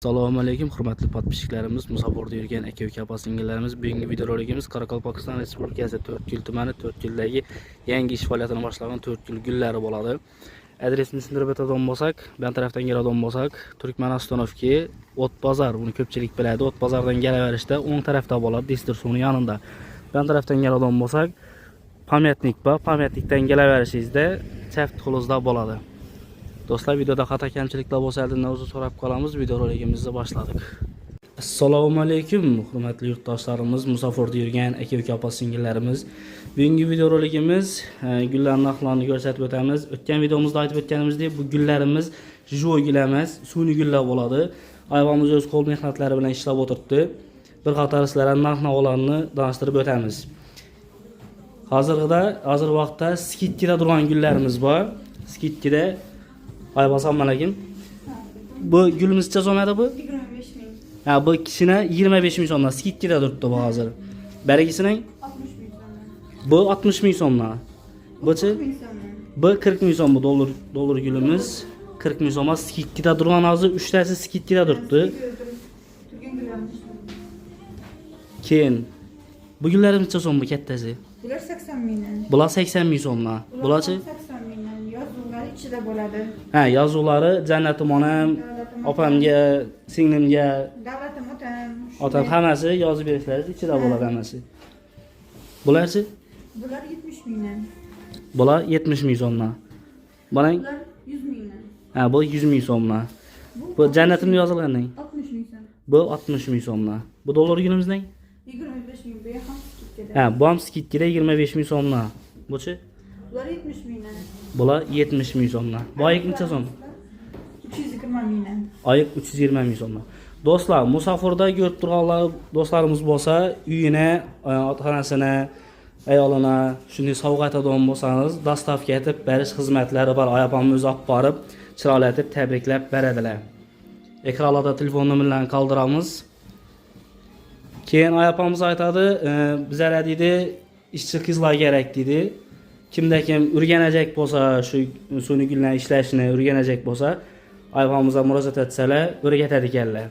Assalomu alaykum hurmatli podpishchilarimiz, Musaforda yurgan aka-uka opa-singillarimiz. Bugungi videoroligimiz Qoraqalpog'iston Respublikasi 4 tumani 4 yildagi yangi ish faoliyatini boshlagan 4 yil gullari bo'ladi. Adresini tushuntirib o'tadigan bo'lsak, ben tarafdan keladigan bo'lsak, Turkman Astonovki Ot bozor, buni ko'pchilik biladi. Ot bozordan kelaverishda o'ng tarafda bo'ladi, Distir suvning yonida. Ben tarafdan keladigan bo'lsak, Pamyatnik bor. Pamyatnikdan kelaverishingizda chaft qo'lingizda bo'ladi. Do'stlar, videoda xato kamchiliklar bo'lsa, aldindan o'zi so'rab qolamiz. Videoroligimizni boshladik. Assalomu alaykum hurmatli yurtdoshlarimiz, Musaforda yurgan aka-uka opa-singillarimiz. Bugungi videoroligimiz gullar narxlarini ko'rsatib o'tamiz. O'tgan videomizda aytib o'tganimizdek, bu gullarimiz joy gul emas, sun'iy gullar bo'ladi. Ayvonimiz o'z qo'l mehnatlari bilan ishlab o'tiribdi. Bir qator sizlarga narx-navolarni tanishtirib o'tamiz. Hozir vaqtda skidkida turgan gullarimiz bor. Skidkida Aybasam malakim. Bu gülümüz necha so'mada bu? 25 ming. Ha, bu kishini 25 ming so'mdan skidkida turibdi bu hozir. Berigisining 60 ming so'm. bu 60 ming so'mdan. Bu-chi? Bu 40 ming so'm bu dollar gülümüz. 40 ming so'm skidkida turgan hozir 3 tasi skidkida turibdi. Keyin bu gullarimiz necha so'm bu kattasi? Bular 80 mingdan. Bular 80 ming so'mdan. Bularchi? 80 mingdan. Yozuvlar ichida bo'ladi. Ha, yozuvlari Jannatim onam, opamga, singlimga, Davlatim otam hammasi yozib berishlar, ichida bo'ladi hammasi. Bularchi? Bular 70 mingdan. Bular 70 ming so'mdan. Bular Bular 100 mingdan. ha, bu 100 ming so'mdan. Bu Jannatimda yozilgandan. 60 ming so'm. Bu 60 ming so'mdan. Bu dollar günümüzden? 25 ming. Bu ham skidkada. Ha, bu ham skidkada 25 ming so'mdan. Buchi? Bular 70 mingdan. Bular 70 ming so'mdan. Bu oyik necha so'm? 320 mingdan. Oyik 320 ming so'mdan. Do'stlar, Musaforda ko'rib turganlar do'stlarimiz bo'lsa, uyini, ota-onasini, ayolini shunday sovg'a etadigan bo'lsangiz, dostavka etib berish xizmatlari bor. Oyapamni o'zi olib borib, chiroylatib tabriklab beradilar. Ekranlarda telefon nomerlarini qoldiramiz. Keyin oyapamiz aytadi, bizlar deydi, ishchi qizlar kerak deydi. Kimda kim o'rganajak bo'lsa, shu sun'iy gullar ishlashni o'rganajak bo'lsa, ayvonimizga murojaat etsalar, o'rgatadi ekanlar.